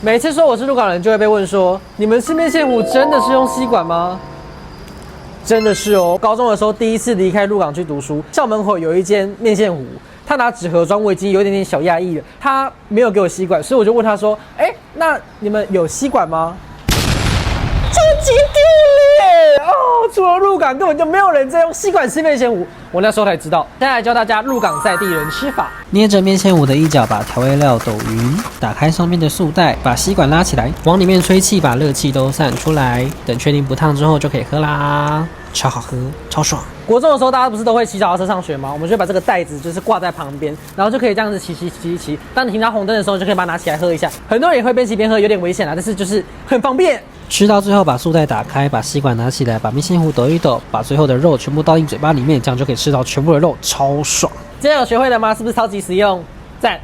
每次说我是鹿港人，就会被问说：你们吃面线糊真的是用吸管吗？真的是哦。高中的时候第一次离开鹿港去读书，校门口有一间面线糊，他拿纸盒装，我已经有一点点小讶异了。他没有给我吸管，所以我就问他说：那你们有吸管吗？超级丢脸哦！除了鹿港，根本就没有人在用吸管吃面线糊。我那时候才知道。现在来教大家鹿港在地人吃法。捏着面线糊的一角，把调味料抖匀，打开上面的塑袋，把吸管拉起来，往里面吹气，把热气都散出来。等确定不烫之后，就可以喝啦，超好喝，超爽。国中的时候，大家不是都会骑脚踏车上学吗？我们就会把这个袋子就是挂在旁边，然后就可以这样子骑。当你停到红灯的时候，就可以把它拿起来喝一下。很多人也会边骑边喝，有点危险啦，但是就是很方便。吃到最后，把塑袋打开，把吸管拿起来，把面线糊抖一抖，把最后的肉全部倒进嘴巴里面，这样就可以吃到全部的肉，超爽。今天有学会了吗？是不是超级实用？赞！